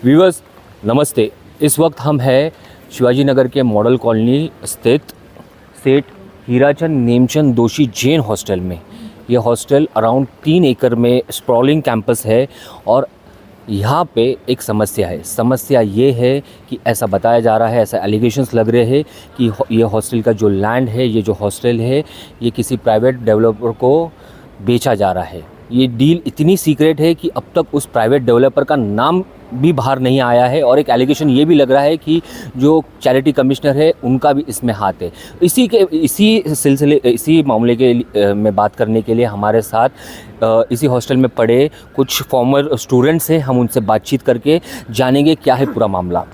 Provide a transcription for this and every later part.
Viewers नमस्ते। इस वक्त हम हैं शिवाजी नगर के मॉडल कॉलोनी स्थित सेठ हीराचंद नेमचंद दोषी जैन हॉस्टल में। यह हॉस्टल अराउंड 3 एकड़ में स्प्रॉलिंग कैंपस है और यहाँ पे एक समस्या है। समस्या ये है कि ऐसा बताया जा रहा है, ऐसा एलिगेशंस लग रहे हैं कि ये हॉस्टल का जो लैंड है, ये जो हॉस्टल है, ये किसी प्राइवेट डेवलपर को बेचा जा रहा है। ये डील इतनी सीक्रेट है कि अब तक उस प्राइवेट डेवलपर का नाम भी बाहर नहीं आया है और एक एलिगेशन ये भी लग रहा है कि जो चैरिटी कमिश्नर है उनका भी इसमें हाथ है। इसी मामले के में बात करने के लिए हमारे साथ इसी हॉस्टल में पढ़े कुछ फॉर्मर स्टूडेंट्स हैं। हम उनसे बातचीत करके जानेंगे क्या है पूरा मामला।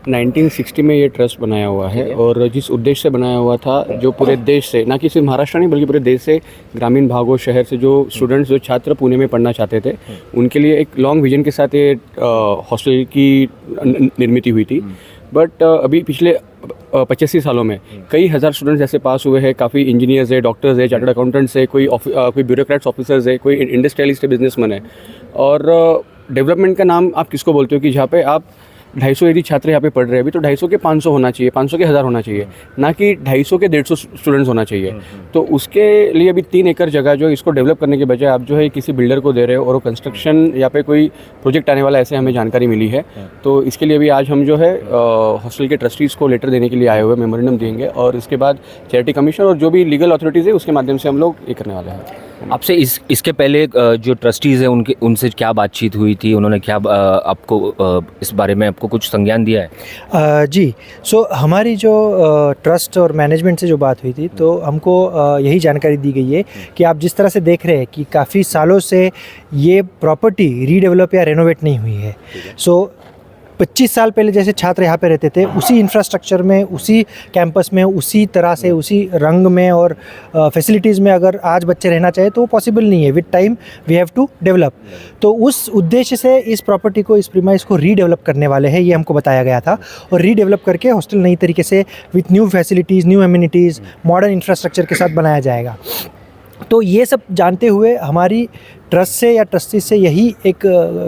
1960 में ये ट्रस्ट बनाया हुआ है और जिस उद्देश्य से बनाया हुआ था, जो पूरे देश से, ना कि सिर्फ महाराष्ट्र नहीं बल्कि पूरे देश से, ग्रामीण भागों, शहर से जो स्टूडेंट्स, जो छात्र पुणे में पढ़ना चाहते थे, उनके लिए एक लॉन्ग विजन के साथ ये हॉस्टल की निर्मित हुई थी। बट अभी पिछले 85 सालों में कई हज़ार स्टूडेंट्स ऐसे पास हुए हैं। काफ़ी इंजीनियर्स है, डॉक्टर्स है, चार्टर्ड अकाउंटेंट्स है, कोई ब्यूरोक्रेट्स ऑफिसर्स है, कोई इंडस्ट्रियलिस्ट है, बिजनेसमैन है। और डेवलपमेंट का नाम आप किसको बोलते हो कि जहाँ पे आप 250 यदि छात्र यहाँ पे पढ़ रहे हैं अभी, तो 250 के 500 होना चाहिए, 500 के 1000 होना चाहिए, ना कि 250 के 150 स्टूडेंट्स होना चाहिए। तो उसके लिए अभी 3 एकड़ जगह जो इसको डेवलप करने के बजाय आप जो है किसी बिल्डर को दे रहे हो और वो कंस्ट्रक्शन या पे कोई प्रोजेक्ट आने वाला, ऐसे हमें जानकारी मिली है। तो इसके लिए भी आज हम जो है हॉस्टल के ट्रस्टीज़ को लेटर देने के लिए आए हुए, मेमोरेंडम देंगे और इसके बाद चैरिटी कमीशन और जो भी लीगल अथॉरिटीज़ है उसके माध्यम से हम लोग ये करने वाले हैं। आपसे इसके पहले जो ट्रस्टीज़ हैं उनसे क्या बातचीत हुई थी? उन्होंने क्या आपको इस बारे में आपको कुछ संज्ञान दिया है? जी, सो हमारी जो ट्रस्ट और मैनेजमेंट से जो बात हुई थी, तो हमको यही जानकारी दी गई है कि आप जिस तरह से देख रहे हैं कि काफ़ी सालों से ये प्रॉपर्टी रीडेवलप या रेनोवेट नहीं हुई है। सो 25 साल पहले जैसे छात्र यहाँ पे रहते थे, उसी इंफ्रास्ट्रक्चर में, उसी कैंपस में, उसी तरह से, उसी रंग में और फैसिलिटीज़ में अगर आज बच्चे रहना चाहे तो वो पॉसिबल नहीं है। With time we have to develop. तो उस उद्देश्य से इस प्रॉपर्टी को, इस प्रीमाइस को रीडेवलप करने वाले हैं, ये हमको बताया गया था। और रीडेवलप करके हॉस्टल नई तरीके से with new facilities, new amenities, modern infrastructure के साथ बनाया जाएगा। तो ये सब जानते हुए हमारी ट्रस्ट से या ट्रस्टी से यही एक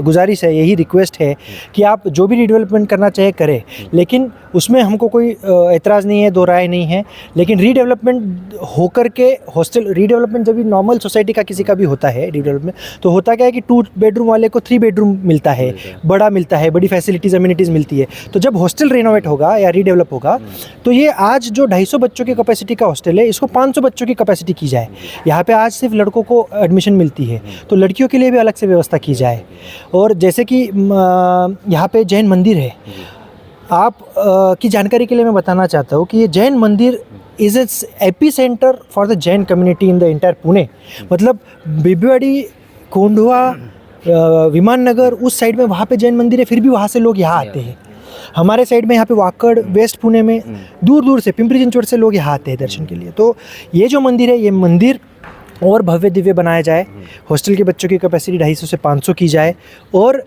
गुजारिश है, यही रिक्वेस्ट है कि आप जो भी रीडेवलपमेंट करना चाहे करें, लेकिन उसमें हमको कोई एतराज़ नहीं है, दो राय नहीं है। लेकिन रीडेवलपमेंट होकर के हॉस्टल रीडेवलपमेंट जब भी नॉर्मल सोसाइटी का किसी का भी होता है रीडेवलपमेंट, तो होता क्या है कि 2 बेडरूम वाले को 3 बेडरूम मिलता है, बड़ा मिलता है, बड़ी फैसिलिटीज़, अम्यूनिटीज़ मिलती है। तो जब हॉस्टल रिनोवेट होगा या रीडेवलप होगा, तो ये आज जो 250 बच्चों की कैपेसिटी का हॉस्टल है, इसको 500 बच्चों की कैपेसिटी की जाए। यहाँ पे आज सिर्फ लड़कों को एडमिशन मिलती है, तो लड़कियों के लिए भी अलग से व्यवस्था की जाए। और जैसे कि यहाँ पे जैन मंदिर है, आप की जानकारी के लिए मैं बताना चाहता हूँ कि ये जैन मंदिर is S AP centre for the Jain community in the entire Pune. मतलब बिबवाड़ी, कोंढवा, विमान नगर, उस साइड में वहाँ पे जैन मंदिर है, फिर भी वहाँ से लोग यहाँ आते हैं। हमारे साइड में यहाँ पे वाकड़, वेस्ट पुणे में दूर दूर से, पिंपरी चिंचवड़ से लोग यहाँ आते हैं दर्शन के लिए। तो ये जो मंदिर है, ये मंदिर और भव्य दिव्य बनाया जाए। हॉस्टल के बच्चों की कैपेसिटी 250 से 500 की जाए और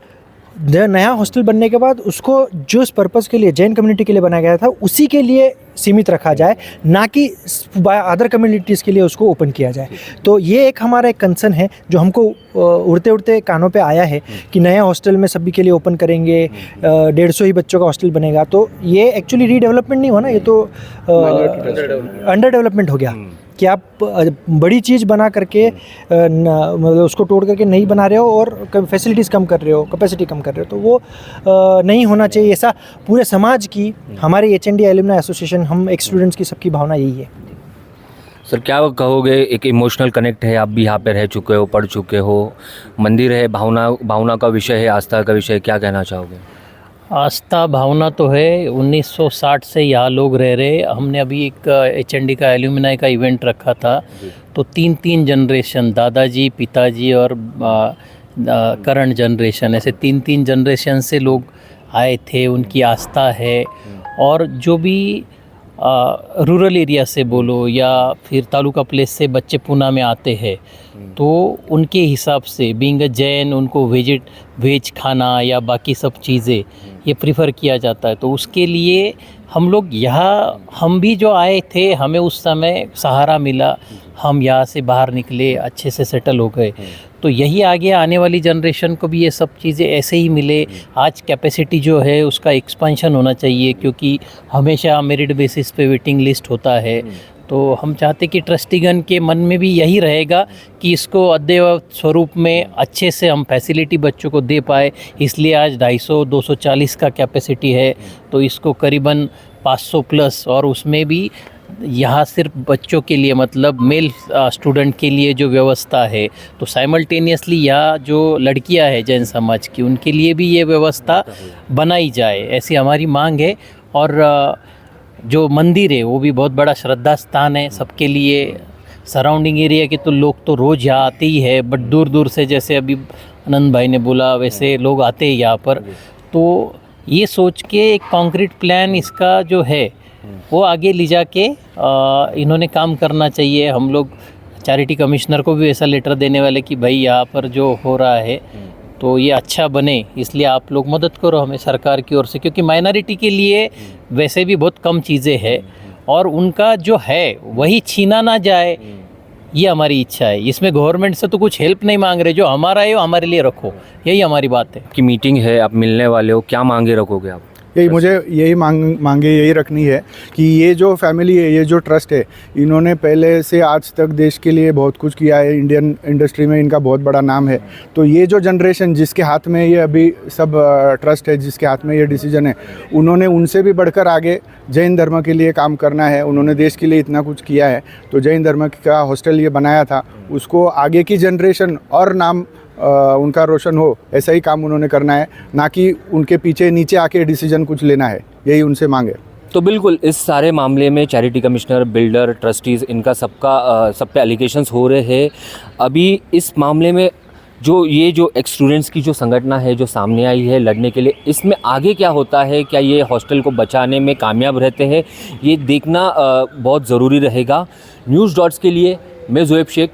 नया हॉस्टल बनने के बाद उसको जो इस पर्पज़ के लिए जैन कम्युनिटी के लिए बनाया गया था उसी के लिए सीमित रखा जाए, ना कि अदर कम्युनिटीज़ के लिए उसको ओपन किया जाए। तो ये एक हमारा एक कंसर्न है जो हमको उड़ते उड़ते कानों पे आया है कि नया हॉस्टल में सभी के लिए ओपन करेंगे, 150 ही बच्चों का हॉस्टल बनेगा। तो ये एक्चुअली रीडेवलपमेंट नहीं हुआ ना, ये तो अंडर डेवलपमेंट हो गया कि आप बड़ी चीज़ बना करके मतलब उसको तोड़ करके नहीं बना रहे हो और फैसिलिटीज़ कम कर रहे हो, कैपेसिटी कम कर रहे हो। तो वो नहीं होना चाहिए। ऐसा पूरे समाज की, हमारे HND एलुमनाई एसोसिएशन, हम एक स्टूडेंट्स की, सबकी भावना यही है। सर क्या कहोगे? एक इमोशनल कनेक्ट है, आप भी यहाँ पे रह चुके हो, पढ़ चुके हो, मंदिर है, भावना का विषय है, आस्था का विषय, क्या कहना चाहोगे? आस्था भावना तो है। 1960 से यहाँ लोग रह रहे। हमने अभी एक HND का एल्यूमिनाई का इवेंट रखा था, तो 3 जनरेशन, दादाजी, पिताजी और करंट जनरेशन, ऐसे 3 जनरेशन से लोग आए थे। उनकी आस्था है। और जो भी रूरल एरिया से बोलो या फिर तालुका प्लेस से बच्चे पूना में आते हैं, तो उनके हिसाब से बीइंग अ जैन उनको वेज खाना या बाकी सब चीज़ें ये प्रिफ़र किया जाता है। तो उसके लिए हम लोग यहाँ, हम भी जो आए थे, हमें उस समय सहारा मिला, हम यहाँ से बाहर निकले, अच्छे से सेटल हो गए। तो यही आगे आने वाली जनरेशन को भी ये सब चीज़ें ऐसे ही मिले। आज कैपेसिटी जो है उसका एक्सपेंशन होना चाहिए, क्योंकि हमेशा मेरिट बेसिस पे वेटिंग लिस्ट होता है। तो हम चाहते कि ट्रस्टीगण के मन में भी यही रहेगा कि इसको अद्ययावत स्वरूप में अच्छे से हम फैसिलिटी बच्चों को दे पाए। इसलिए आज 250-240 का कैपेसिटी है, तो इसको करीबन 500 प्लस, और उसमें भी यहाँ सिर्फ बच्चों के लिए मतलब मेल स्टूडेंट के लिए जो व्यवस्था है, तो साइमल्टेनियसली यहाँ जो लड़कियाँ हैं जैन समाज की, उनके लिए भी ये व्यवस्था बनाई जाए, ऐसी हमारी मांग है। और जो मंदिर है वो भी बहुत बड़ा श्रद्धा स्थान है सबके लिए। सराउंडिंग एरिया के तो लोग तो रोज़ यहाँ आते ही है, बट दूर दूर से, जैसे अभी आनंद भाई ने बोला, वैसे लोग आते हैं यहाँ पर। तो ये सोच के एक कॉन्क्रीट प्लान इसका जो है वो आगे ले जाके इन्होंने काम करना चाहिए। हम लोग चैरिटी कमिश्नर को भी ऐसा लेटर देने वाले कि भाई यहाँ पर जो हो रहा है तो ये अच्छा बने, इसलिए आप लोग मदद करो हमें सरकार की ओर से, क्योंकि माइनॉरिटी के लिए वैसे भी बहुत कम चीज़ें हैं और उनका जो है वही छीना ना जाए, ये हमारी इच्छा है। इसमें गवर्नमेंट से तो कुछ हेल्प नहीं मांग रहे, जो हमारा है वो हमारे लिए रखो, यही हमारी बात है। की मीटिंग है, आप मिलने वाले हो, क्या मांगे रखोगे आप? यही मुझे यही मांगे यही रखनी है कि ये जो फैमिली है, ये जो ट्रस्ट है, इन्होंने पहले से आज तक देश के लिए बहुत कुछ किया है। इंडियन इंडस्ट्री में इनका बहुत बड़ा नाम है। तो ये जो जनरेशन जिसके हाथ में ये अभी सब ट्रस्ट है, जिसके हाथ में ये डिसीजन है, उन्होंने उनसे भी बढ़कर आगे जैन धर्म के लिए काम करना है। उन्होंने देश के लिए इतना कुछ किया है, तो जैन धर्म का हॉस्टल ये बनाया था, उसको आगे की जनरेशन और नाम उनका रोशन हो, ऐसा ही काम उन्होंने करना है, ना कि उनके पीछे नीचे आके डिसीजन कुछ लेना है। यही उनसे मांग है। तो बिल्कुल इस सारे मामले में चैरिटी कमिश्नर, बिल्डर, ट्रस्टीज़, इनका सब पे एलिगेशंस हो रहे हैं। अभी इस मामले में जो एक्स स्टूडेंट्स की जो संगठन है जो सामने आई है लड़ने के लिए, इसमें आगे क्या होता है, क्या ये हॉस्टल को बचाने में कामयाब रहते हैं, ये देखना बहुत ज़रूरी रहेगा। न्यूज़ डॉट्स के लिए मैं ज़ोएब शेख,